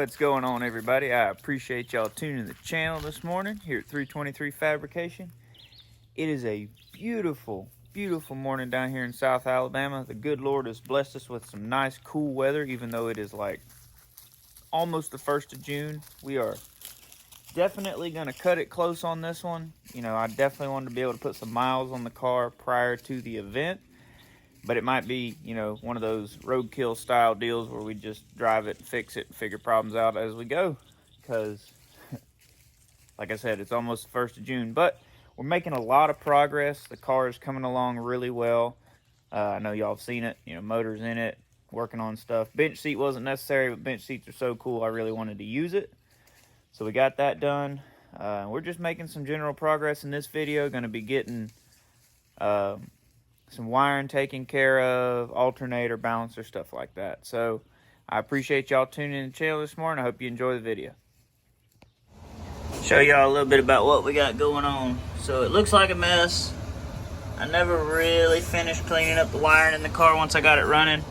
What's going on, everybody? I appreciate y'all tuning to the channel this morning here at 323 Fabrication. It is a beautiful, beautiful morning down here in South Alabama. The good Lord has blessed us with some nice, cool weather, even though it is like almost the 1st of June. We are definitely going to cut it close on this one. You know, I definitely wanted to be able to put some miles on the car prior to the event. But it might be, you know, one of those roadkill style deals where we just drive it, fix it, and figure problems out as we go. Because, like I said, it's almost the 1st of June. But we're making a lot of progress. The car is coming along really well. I know y'all have seen it. You know, motors in it, working on stuff. Bench seat wasn't necessary, but bench seats are so cool, I really wanted to use it. So we got that done. We're just making some general progress in this video. Going to be getting some wiring taken care of, alternator, balancer, stuff like that. So I appreciate y'all tuning in the channel this morning. I hope you enjoy the video. Show y'all a little bit about what we got going on. So it looks like a mess. I never really finished cleaning up the wiring in the car once I got it running.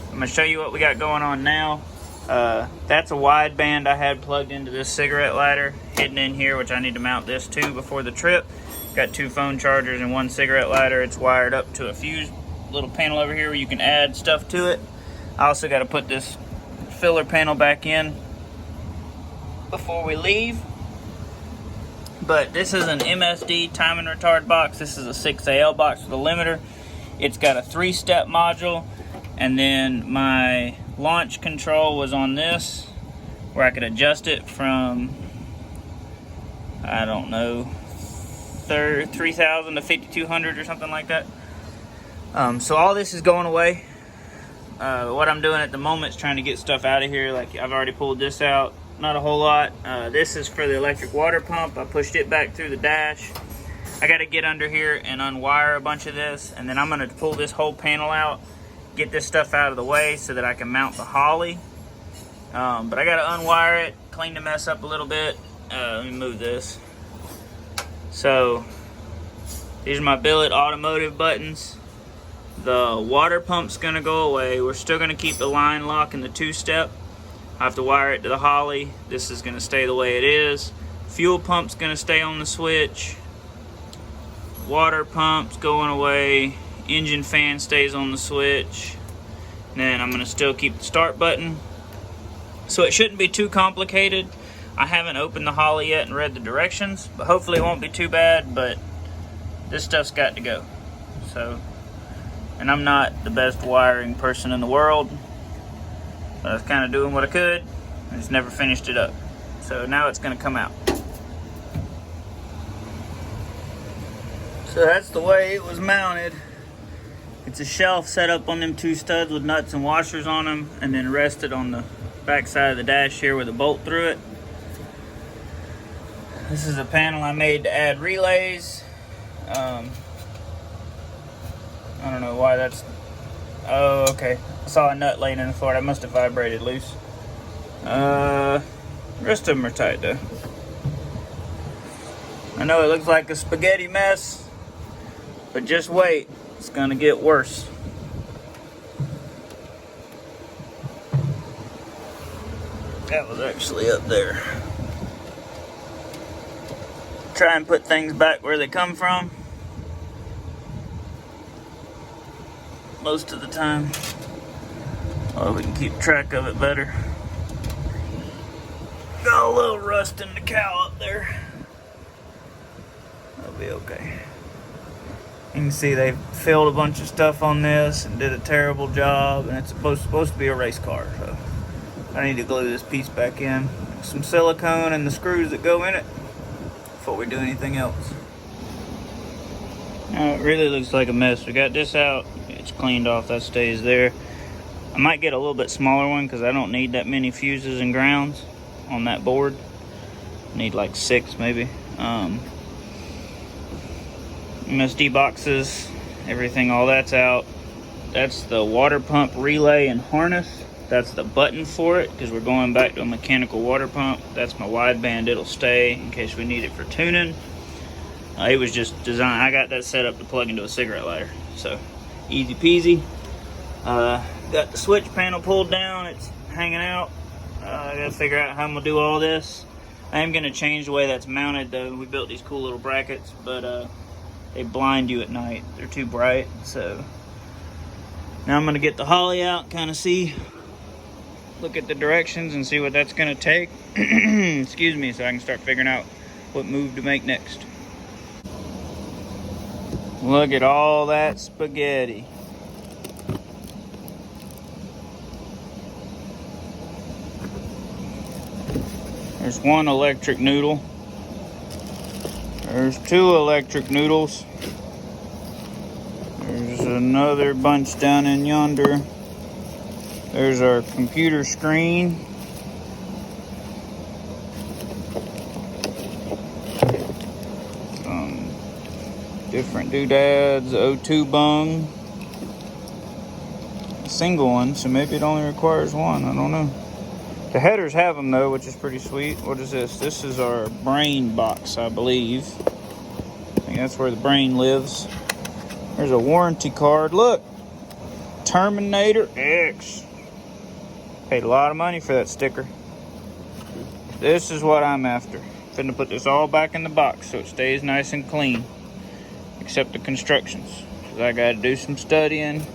I'm going to show you what we got going on now. That's a wideband I had plugged into this cigarette lighter hidden in here, which I need to mount this to before the trip. Got 2 phone chargers and 1 cigarette lighter. It's wired up to a fuse little panel over here where you can add stuff to it. I also got to put this filler panel back in before we leave. But this is an MSD timing retard box. This is a 6AL box with a limiter. It's got a 3-step module, and then my launch control was on this where I could adjust it from, I don't know, 3,000 to 5,200 or something like that. So all this is going away. What I'm doing at the moment is trying to get stuff out of here. Like, I've already pulled this out, not a whole lot. This is for the electric water pump. I pushed it back through the dash. I got to get under here and unwire a bunch of this, and then I'm going to pull this whole panel out, get this stuff out of the way so that I can mount the Holley. But I got to unwire it, clean the mess up a little bit. Let me move this. So these are my billet automotive buttons. The water pump's gonna go away. We're still gonna keep the line lock and the 2-step. I have to wire it to the Holley. This is gonna stay the way it is. Fuel pump's gonna stay on the switch. Water pump's going away. Engine fan stays on the switch. And then I'm gonna still keep the start button. So it shouldn't be too complicated. I haven't opened the Holley yet and read the directions, but hopefully it won't be too bad. But this stuff's got to go. So, and I'm not the best wiring person in the world, but I was kind of doing what I could. I just never finished it up. So now it's going to come out. So that's the way it was mounted. It's a shelf set up on them 2 studs with nuts and washers on them, and then rested on the back side of the dash here with a bolt through it. This is a panel I made to add relays. I don't know why that's... Oh, okay. I saw a nut laying in the floor. That must have vibrated loose. The rest of them are tight, though. I know it looks like a spaghetti mess, but just wait. It's going to get worse. That was actually up there. Try and put things back where they come from most of the time, or we can keep track of it better. Got a little rust in the cowl up there. That'll be okay. You can see they filled a bunch of stuff on this and did a terrible job, and it's supposed to be a race car, so I need to glue this piece back in. Some silicone and the screws that go in it before we do anything else. Now it really looks like a mess. We got this out, it's cleaned off, that stays there. I might get a little bit smaller one because I don't need that many fuses and grounds on that board. I need like 6 maybe. MSD boxes, everything, all that's out. That's the water pump relay and harness. That's the button for it, because we're going back to a mechanical water pump. That's my wideband. It'll stay in case we need it for tuning. It was just designed. I got that set up to plug into a cigarette lighter, so easy peasy. Got the switch panel pulled down. It's hanging out. I gotta figure out how I'm gonna do all this. I am gonna change the way that's mounted though. We built these cool little brackets, but they blind you at night. They're too bright, so. Now I'm gonna get the Holley out, kind of look at the directions and see what that's gonna take. Excuse me, so I can start figuring out what move to make next. Look at all that spaghetti. There's one electric noodle. There's two electric noodles. There's another bunch down in yonder. There's our computer screen. Different doodads, O2 bung. A single one, so maybe it only requires one, I don't know. The headers have them though, which is pretty sweet. What is this? This is our brain box, I believe. I think that's where the brain lives. There's a warranty card. Look, Terminator X. Paid a lot of money for that sticker. This is what I'm after. Finna put this all back in the box so it stays nice and clean. Except the constructions. Because I gotta do some studying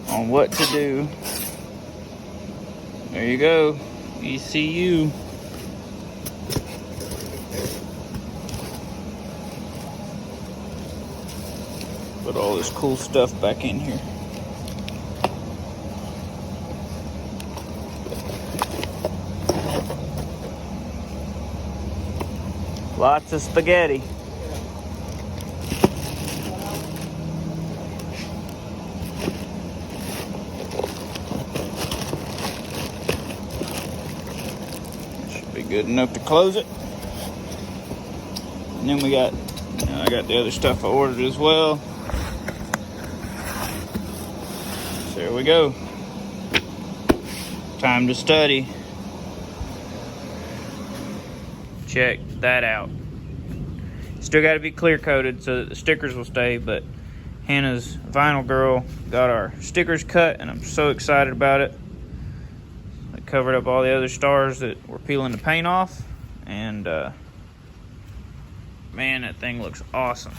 on what to do. There you go, ECU. Put all this cool stuff back in here. Lots of spaghetti. Good enough to close it. And then we got, I got the other stuff I ordered as well. So there we go. Time to study. Check that out. Still got to be clear coated so that the stickers will stay, but Hannah's vinyl girl got our stickers cut and I'm so excited about it. Covered up all the other stars that were peeling the paint off, and man, that thing looks awesome.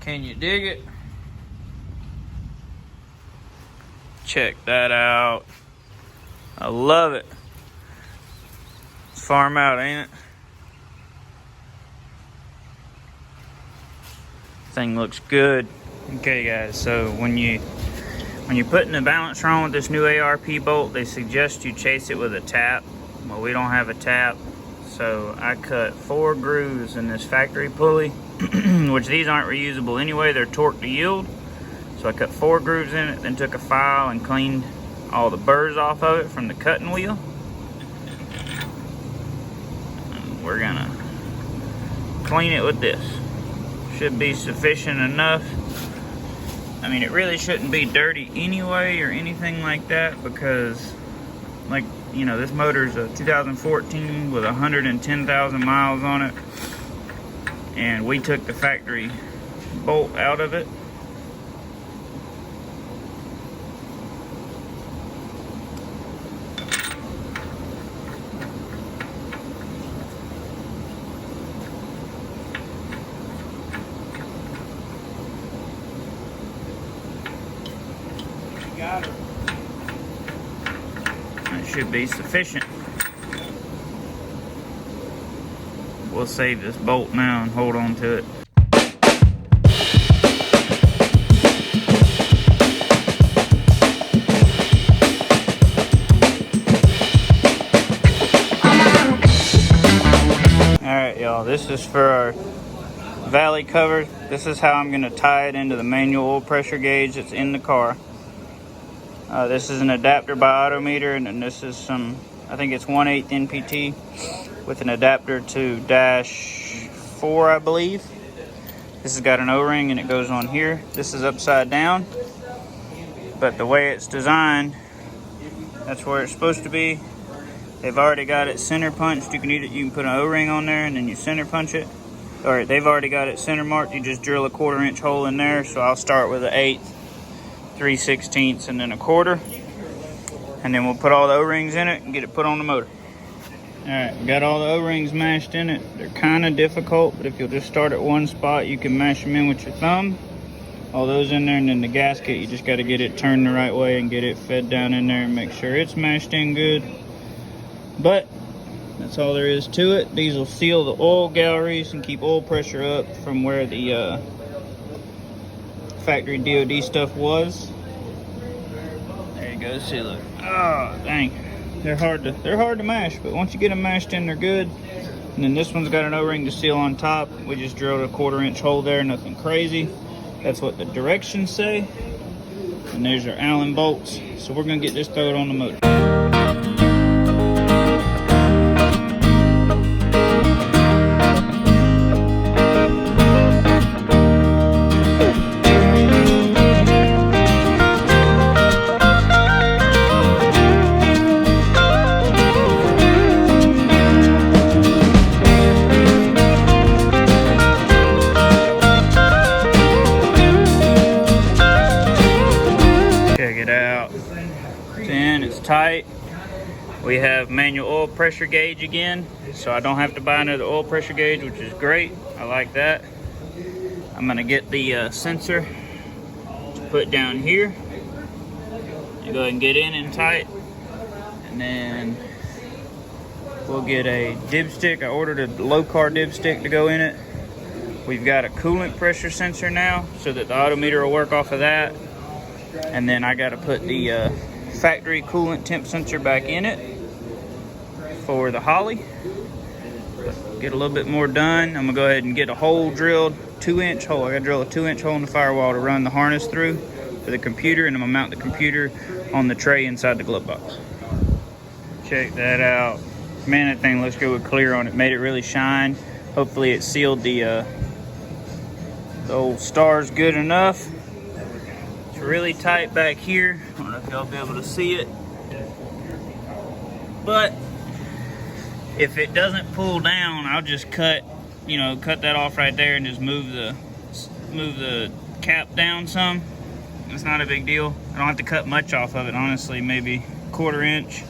Can you dig it? Check that out. I love it. It's farm out, ain't it? Thing looks good. Okay guys, so when you're putting the balancer on with this new ARP bolt, they suggest you chase it with a tap. Well, we don't have a tap, so I cut 4 grooves in this factory pulley, which these aren't reusable anyway, they're torque to yield. So I cut 4 grooves in it, then took a file and cleaned all the burrs off of it from the cutting wheel. And we're gonna clean it with this. Should be sufficient enough. I mean, it really shouldn't be dirty anyway or anything like that because, like, you know, this motor is a 2014 with 110,000 miles on it. And we took the factory bolt out of it. That should be sufficient. We'll save this bolt now and hold on to it. Alright y'all, this is for our valley cover. This is how I'm going to tie it into the manual oil pressure gauge that's in the car. This is an adapter by Autometer, and then this is some, I think it's 1/8 NPT with an adapter to -4, I believe. This has got an O-ring and it goes on here. This is upside down, but the way it's designed, that's where it's supposed to be. They've already got it center punched. You can put an O-ring on there and then you center punch it. or they've already got it center marked. You just drill a 1/4 inch hole in there. So I'll start with an 1/8, 3/16, and then a 1/4. And then we'll put all the O-rings in it and get it put on the motor. All right, we got all the O-rings mashed in it. They're kind of difficult, but if you'll just start at one spot, you can mash them in with your thumb. All those in there, and then the gasket, you just got to get it turned the right way and get it fed down in there and make sure it's mashed in good. But that's all there is to it. These will seal the oil galleries and keep oil pressure up from where the factory DOD stuff was. There you go. See, look. Oh, dang. They're hard to mash, but once you get them mashed in, they're good. And then this one's got an O-ring to seal on top. We just drilled a 1/4 inch hole there, nothing crazy. That's what the directions say. And there's our Allen bolts. So we're gonna get this thrown on the motor. Tight. We have manual oil pressure gauge again, so I don't have to buy another oil pressure gauge, which is great. I like that. I'm gonna get the sensor to put down here and go ahead and get in and tight, and then we'll get a dipstick. I ordered a low-car dipstick to go in it. We've got a coolant pressure sensor now, so that the odometer will work off of that, and then I got to put the factory coolant temp sensor back in it for the Holley. Get a little bit more done. I'm gonna go ahead and get a hole drilled, 2-inch hole. I gotta drill a 2-inch hole in the firewall to run the harness through for the computer, and I'm gonna mount the computer on the tray inside the glove box. Check that out. Man, that thing looks good with clear on it. Made it really shine. Hopefully it sealed the old stars good enough. It's really tight back here. I don't know if y'all be able to see it, but if it doesn't pull down, I'll just cut that off right there and just move the cap down some. It's not a big deal. I don't have to cut much off of it, honestly, maybe 1/4 inch.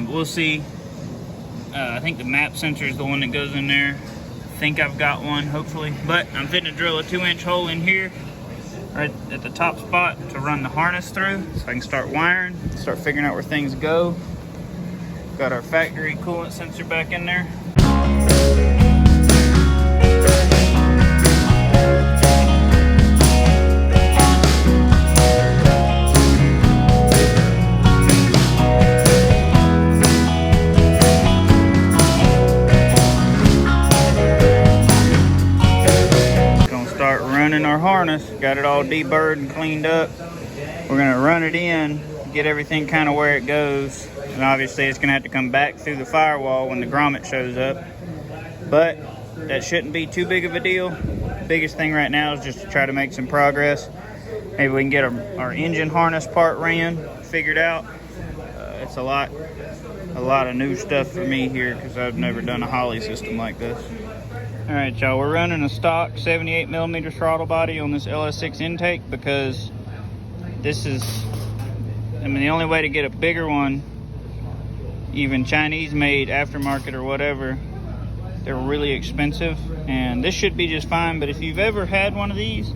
We'll see. I think the map sensor is the one that goes in there. I think I've got one, hopefully, but I'm fitting to drill a 2-inch hole in here right at the top spot to run the harness through, so I can start wiring, start figuring out where things go. Got our factory coolant sensor back in there. Our harness, got it all deburred and cleaned up. We're gonna run it in, get everything kind of where it goes, and obviously it's gonna have to come back through the firewall when the grommet shows up, but that shouldn't be too big of a deal. Biggest thing right now is just to try to make some progress. Maybe we can get our engine harness part ran, figured out. It's a lot of new stuff for me here because I've never done a Holley system like this. All right, y'all, we're running a stock 78mm throttle body on this LS6 intake because this is, the only way to get a bigger one, even Chinese made, aftermarket or whatever, they're really expensive, and this should be just fine. But if you've ever had one of these,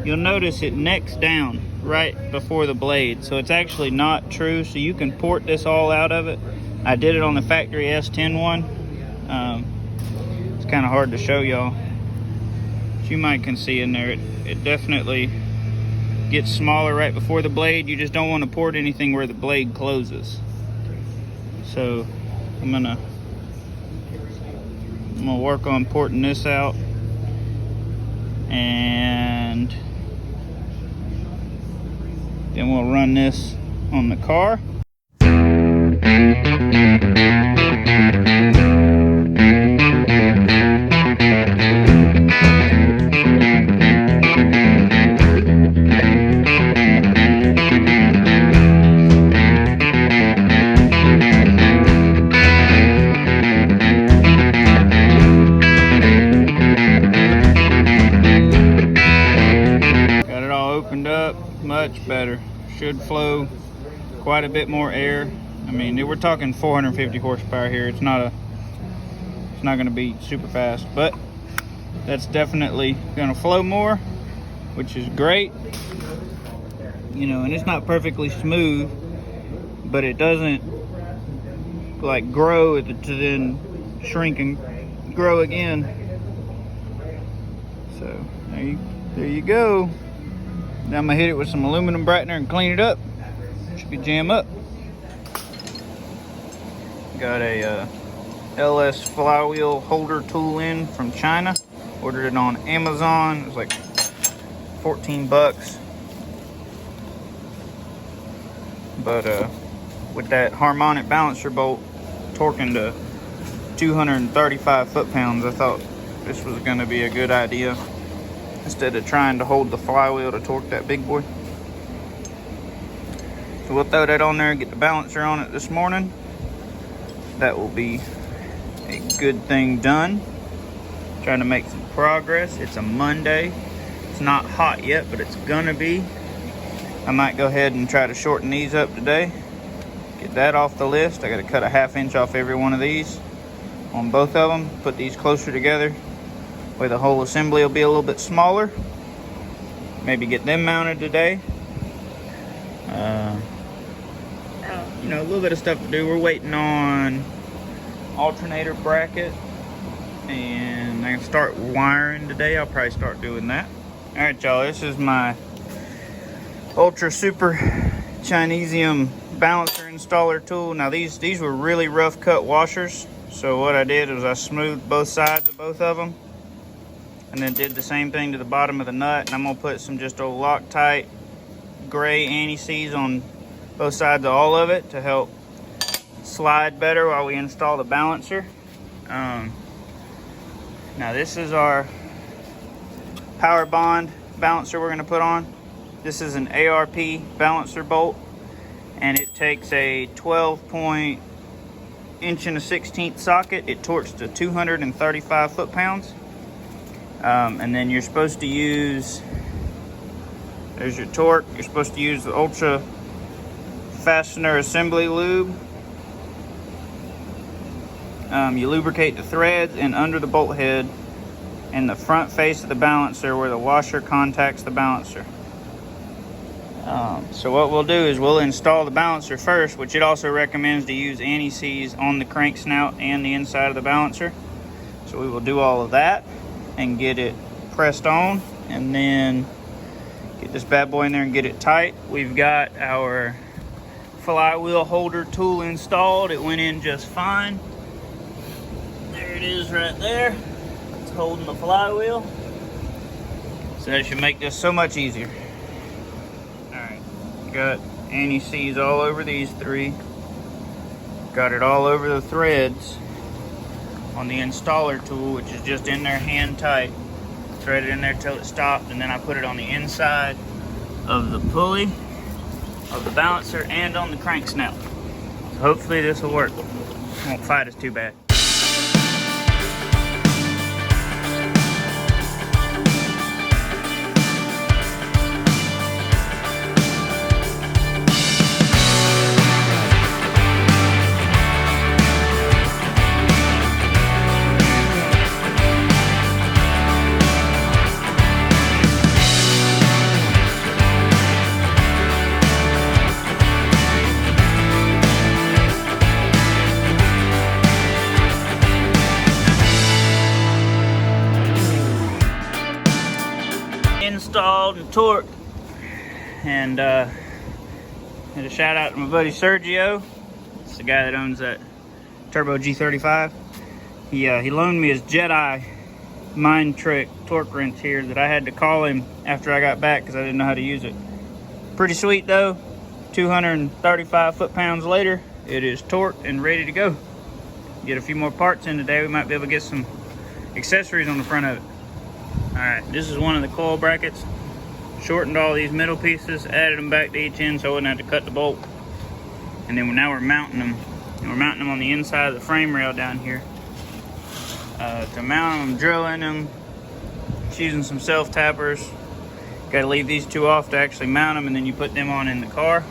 you'll notice it necks down right before the blade, so it's actually not true. So you can port this all out of it. I did it on the factory S10 one. Kind of hard to show y'all, but you might can see in there it definitely gets smaller right before the blade. You just don't want to port anything where the blade closes. So I'm gonna work on porting this out, and then we'll run this on the car. much better. Should flow quite a bit more air. I mean, we're talking 450 horsepower here. It's not going to be super fast, but that's definitely going to flow more, which is great. You know, and it's not perfectly smooth, but it doesn't like grow to then shrink and grow again. So there you go. Now I'm gonna hit it with some aluminum brightener and clean it up. Should be jam up. Got a LS flywheel holder tool in from China. Ordered it on Amazon. It was like 14 bucks. But with that harmonic balancer bolt torquing to 235 foot-pounds, I thought this was going to be a good idea instead of trying to hold the flywheel to torque that big boy. So we'll throw that on there and get the balancer on it this morning. That will be a good thing done. Trying to make some progress. It's a Monday. It's not hot yet, but it's gonna be. I might go ahead and try to shorten these up today. Get that off the list. I gotta cut a 1/2 inch off every one of these on both of them. Put these closer together where the whole assembly will be a little bit smaller. Maybe get them mounted today. You know, a little bit of stuff to do. We're waiting on alternator bracket, and I can start wiring today. I'll probably start doing that. All right, y'all, this is my ultra super Chinesium balancer installer tool. Now these were really rough cut washers, so what I did was I smoothed both sides of both of them and then did the same thing to the bottom of the nut. And I'm gonna put some just old Loctite gray anti-seize on both sides of all of it to help slide better while we install the balancer. Now this is our PowerBond balancer we're going to put on. This is an ARP balancer bolt, and it takes a 12-point 1 1/16 socket. It torques to 235 foot-pounds. And then you're supposed to use, there's your torque. You're supposed to use the Ultra Fastener Assembly Lube. You lubricate the threads and under the bolt head and the front face of the balancer where the washer contacts the balancer. So what we'll do is we'll install the balancer first, which it also recommends to use anti-seize on the crank snout and the inside of the balancer. So we will do all of that and get it pressed on, and then get this bad boy in there and get it tight. We've got our flywheel holder tool installed. It went in just fine. There it is right there. It's holding the flywheel. So that should make this so much easier. Alright, got anti-seize all over these three. Got it all over the threads on the installer tool, which is just in there hand tight. Thread it in there till it stopped, and then I put it on the inside of the pulley of the balancer and on the crank snout. So hopefully this will work. It won't fight us too bad. Installed and torqued, and had a shout out to my buddy Sergio. It's the guy that owns that Turbo G35. He loaned me his Jedi mind trick torque wrench here that I had to call him after I got back because I didn't know how to use it. Pretty sweet though. 235 foot-pounds later, it is torqued and ready to go. Get a few more parts in today. We might be able to get some accessories on the front of it. Alright, this is one of the coil brackets. Shortened all these middle pieces, added them back to each end so I wouldn't have to cut the bolt. And then now we're mounting them. And we're mounting them on the inside of the frame rail down here. To mount them, I'm drilling them, just using some self-tappers. Got to leave these two off to actually mount them, and then you put them on in the car.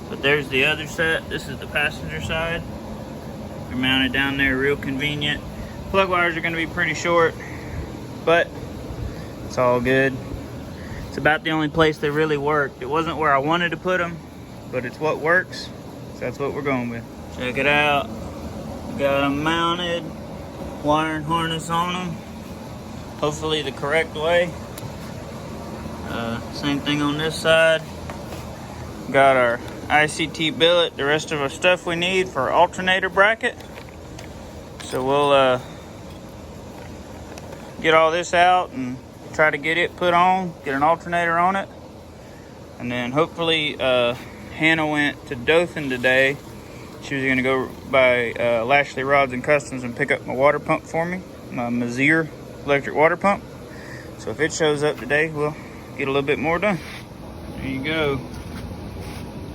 But there's the other set. This is the passenger side. They're mounted down there, real convenient. Plug wires are going to be pretty short, but it's all good. It's about the only place they really worked. It wasn't where I wanted to put them, but it's what works, so that's what we're going with. Check it out. Got them mounted, wiring harness on them, hopefully the correct way. Same thing on this side. Got our ICT billet, the rest of our stuff we need for our alternator bracket. So we'll get all this out and try to get it put on, get an alternator on it. And then hopefully Hannah went to Dothan today. She was gonna go by Lashley Rods and Customs and pick up my water pump for me, my Moser electric water pump. So if it shows up today, we'll get a little bit more done. There you go.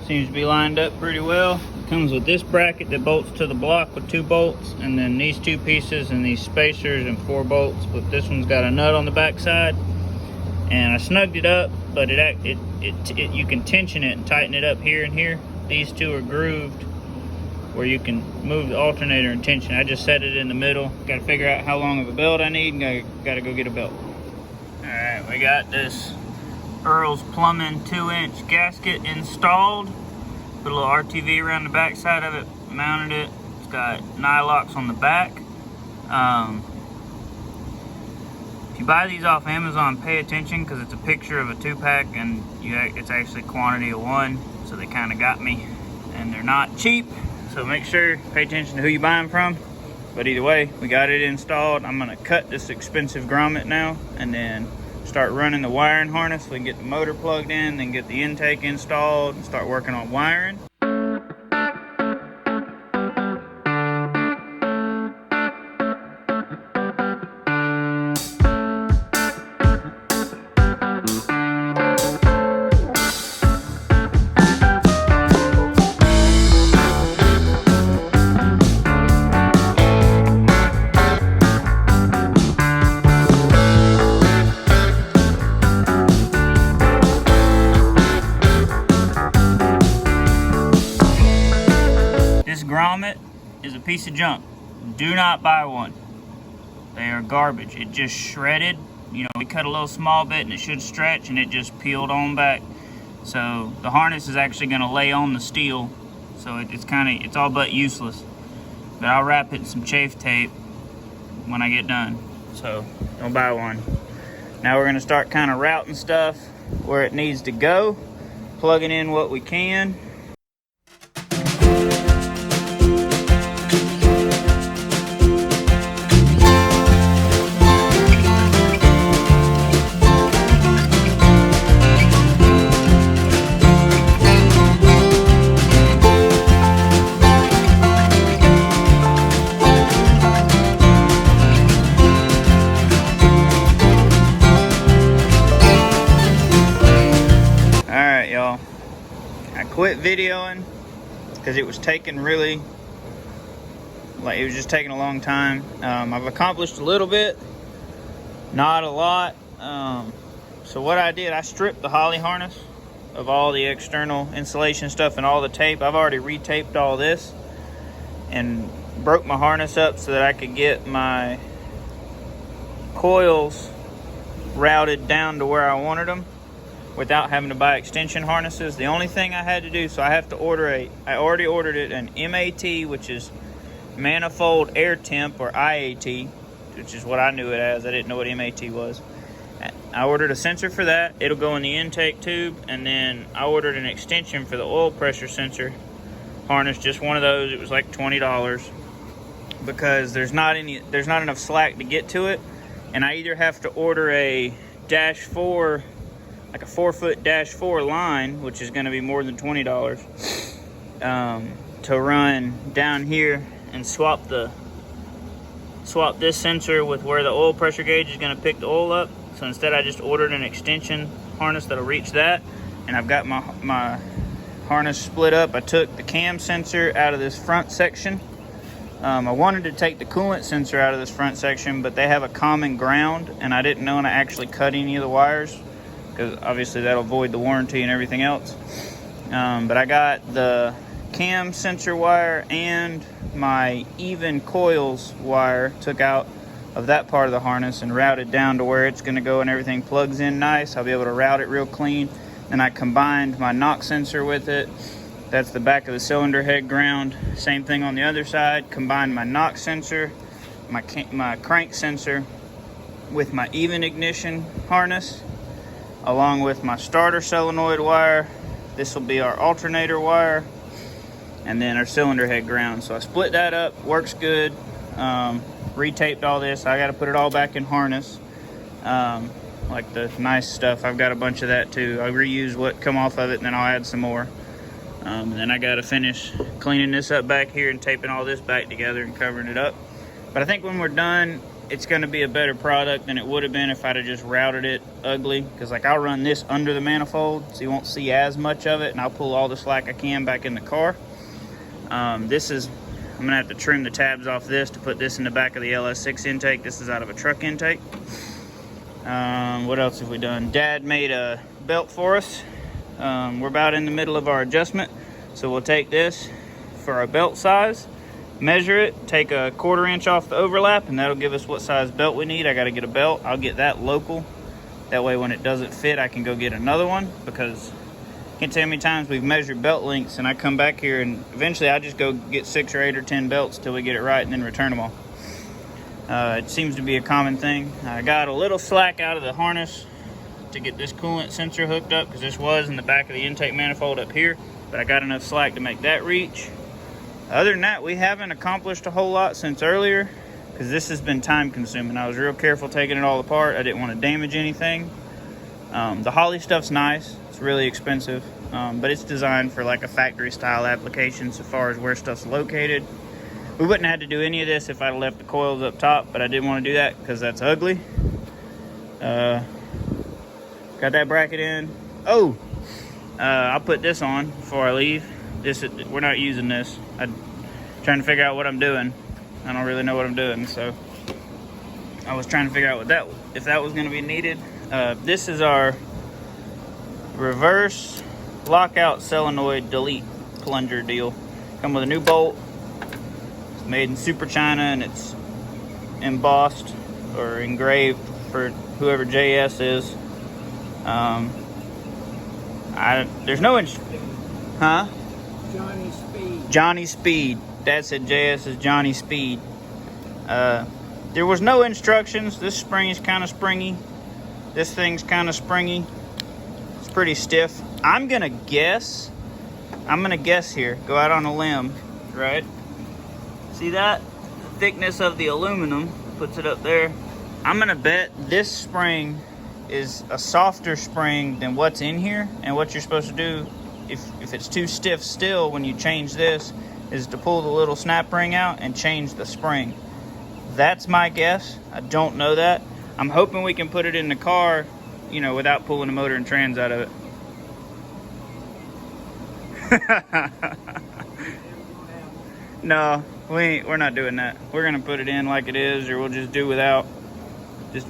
Seems to be lined up pretty well. It comes with this bracket that bolts to the block with 2 bolts, and then these 2 pieces and these spacers and 4 bolts. But this one's got a nut on the back side, and I snugged it up, but you can tension it and tighten it up here and here. These 2 are grooved where you can move the alternator and tension. I just set it in the middle. Got to figure out how long of a belt I need, and got to go get a belt. All right, we got this Earl's Plumbing 2-inch gasket installed. Put a little RTV around the back side of it, mounted it. It's got nylocks on the back. If you buy these off Amazon, pay attention, because it's a picture of a 2-pack and it's actually quantity of 1, so they kind of got me, and they're not cheap. So make sure, pay attention to who you buy them from. But either way, we got it installed. I'm gonna cut this expensive grommet now, and then start running the wiring harness. We can get the motor plugged in, then get the intake installed, and start working on wiring. Grommet is a piece of junk. Do not buy one. They are garbage. It just shredded. You know, we cut a little small bit and it should stretch, and it just peeled on back. So the harness is actually going to lay on the steel, so it's all but useless. But I'll wrap it in some chafe tape when I get done. So don't buy one. Now we're going to start kind of routing stuff where it needs to go, plugging in what we can. Quit videoing because it was taking it was just taking a long time. I've accomplished a little bit, not a lot. So what I did, I stripped the Holley harness of all the external insulation stuff and all the tape. I've already retaped all this and broke my harness up so that I could get my coils routed down to where I wanted them without having to buy extension harnesses. The only thing I had to do, so I have to I already ordered it, an MAT, which is manifold air temp, or IAT, which is what I knew it as. I didn't know what MAT was. I ordered a sensor for that. It'll go in the intake tube, and then I ordered an extension for the oil pressure sensor harness, just one of those. It was like $20 because there's not enough slack to get to it, and I either have to order a dash 4, like a 4-foot dash 4 line, which is going to be more than $20, to run down here and swap this sensor with where the oil pressure gauge is going to pick the oil up. So instead I just ordered an extension harness that'll reach that, and I've got my harness split up. I took the cam sensor out of this front section. I wanted to take the coolant sensor out of this front section, but they have a common ground, and I didn't know when I actually cut any of the wires, because obviously that'll void the warranty and everything else. But I got the cam sensor wire and my even coils wire took out of that part of the harness and routed down to where it's going to go, and everything plugs in nice. I'll be able to route it real clean. And I combined my knock sensor with it. That's the back of the cylinder head ground. Same thing on the other side. Combined my knock sensor, my crank sensor with my even ignition harness, along with my starter solenoid wire. This will be our alternator wire, and then our cylinder head ground. So I split that up, works good. Retaped all this. I got to put it all back in harness, like the nice stuff. I've got a bunch of that too. I reuse what come off of it, and then I'll add some more. And then I got to finish cleaning this up back here and taping all this back together and covering it up. But I think when we're done, it's going to be a better product than it would have been if I'd have just routed it ugly. Because like I'll run this under the manifold, so you won't see as much of it, and I'll pull all the slack I can back in the car. I'm gonna have to trim the tabs off this to put this in the back of the LS6 intake. This is out of a truck intake. What else have we done? Dad made a belt for us. We're about in the middle of our adjustment, so we'll take this for our belt size, measure it, take a 1/4 inch off the overlap, and that'll give us what size belt we need. I got to get a belt. I'll get that local. That way when it doesn't fit, I can go get another one, because I can't tell you how many times we've measured belt lengths and I come back here and eventually I just go get 6 or 8 or 10 belts till we get it right and then return them all. It seems to be a common thing. I got a little slack out of the harness to get this coolant sensor hooked up, because this was in the back of the intake manifold up here, but I got enough slack to make that reach. Other than that, we haven't accomplished a whole lot since earlier, because this has been time consuming. I was real careful taking it all apart. I didn't want to damage anything. The Holley stuff's nice. It's really expensive, but it's designed for like a factory style application so far as where stuff's located. We wouldn't have had to do any of this if I'd have left the coils up top, but I didn't want to do that because that's ugly. Got that bracket in. Oh, I'll put this on before I leave. We're not using this. I'm trying to figure out what I'm doing. I don't really know what I'm doing, so I was trying to figure out if that was going to be needed. This is our reverse lockout solenoid delete plunger deal. Come with a new bolt. It's made in Super China, and it's embossed or engraved for whoever JS is. There's no huh? Johnny Speed. Johnny Speed. Dad said JS is Johnny Speed. There was no instructions. This spring is kind of springy. This thing's kind of springy. It's pretty stiff. I'm gonna guess here. Go out on a limb, right? See that? The thickness of the aluminum puts it up there. I'm gonna bet this spring is a softer spring than what's in here. And what you're supposed to do, if it's too stiff still when you change this, is to pull the little snap ring out and change the spring. That's my guess. I don't know that. I'm hoping we can put it in the car, you know, without pulling the motor and trans out of it. No, we're not doing that. We're gonna put it in like it is, or we'll just do without.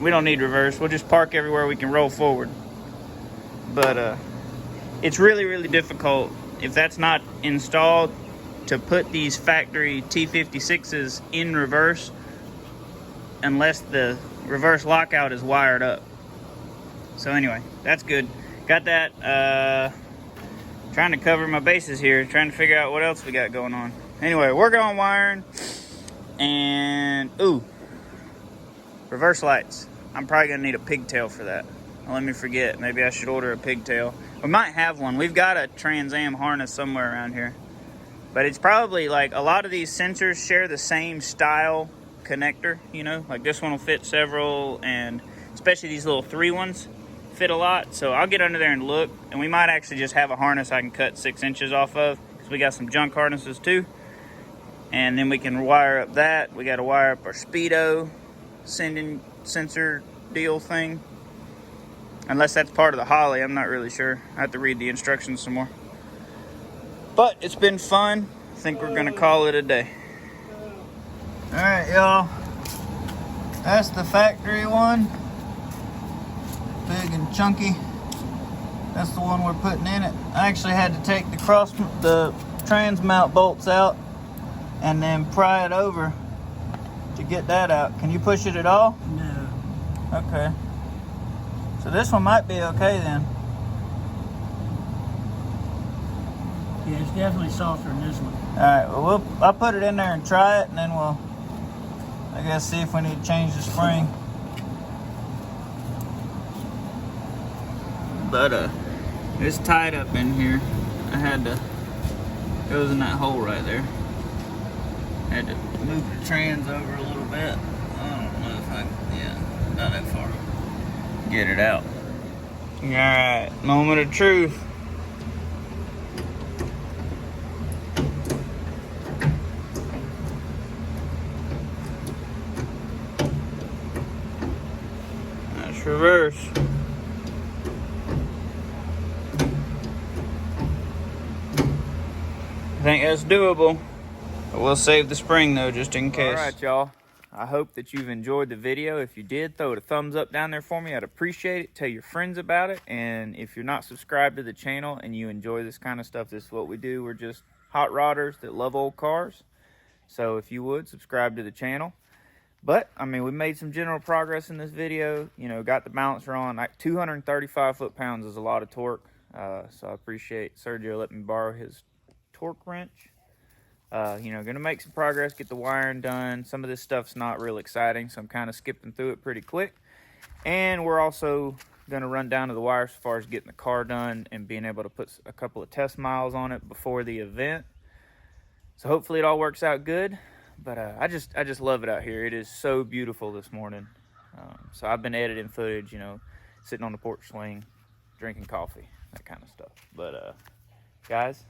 We don't need reverse. We'll just park everywhere we can roll forward. But it's really, really difficult, if that's not installed, to put these factory T56s in reverse unless the reverse lockout is wired up. So anyway, that's good. Got that. Trying to cover my bases here, trying to figure out what else we got going on. Anyway, working on wiring. And ooh, reverse lights. I'm probably gonna need a pigtail for that. Let me forget. Maybe I should order a pigtail. We might have one. We've got a Trans Am harness somewhere around here. But it's probably like a lot of these sensors share the same style connector, you know, like this one will fit several, and especially these little 3 ones fit a lot. So I'll get under there and look, and we might actually just have a harness I can cut 6 inches off of, because we got some junk harnesses too. And then we can wire up that. We got to wire up our speedo sending sensor deal thing, unless that's part of the Holley. I'm not really sure. I have to read the instructions some more. But it's been fun. I think we're gonna call it a day. All right, y'all. That's the factory one. Big and chunky. That's the one we're putting in it. I actually had to take the trans mount bolts out and then pry it over to get that out. Can you push it at all? No. Okay. So this one might be okay then. Yeah, it's definitely softer than this one. Alright, well, I'll put it in there and try it, and then we'll, I guess, see if we need to change the spring. But, it's tied up in here. I had to, it was in that hole right there. I had to move the trans over a little bit. I don't know if I, yeah, not that far. Get it out. Alright, moment of truth. That's reverse. I think that's doable. We'll save the spring though, just in case. All right, y'all. I hope that you've enjoyed the video. If you did, throw it a thumbs up down there for me. I'd appreciate it. Tell your friends about it. And if you're not subscribed to the channel and you enjoy this kind of stuff, this is what we do. We're just hot rodders that love old cars. So if you would, subscribe to the channel. But, I mean, we made some general progress in this video. You know, got the balancer on. Like 235 foot-pounds is a lot of torque. So I appreciate Sergio letting me borrow his torque wrench. You know, gonna make some progress, get the wiring done. Some of this stuff's not real exciting, so I'm kind of skipping through it pretty quick. And we're also gonna run down to the wire as far as getting the car done and being able to put a couple of test miles on it before the event. So hopefully it all works out good. But I just love it out here. It is so beautiful this morning. So I've been editing footage, you know, sitting on the porch swing, drinking coffee, that kind of stuff. But guys,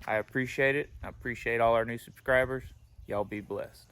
I appreciate it. I appreciate all our new subscribers. Y'all be blessed.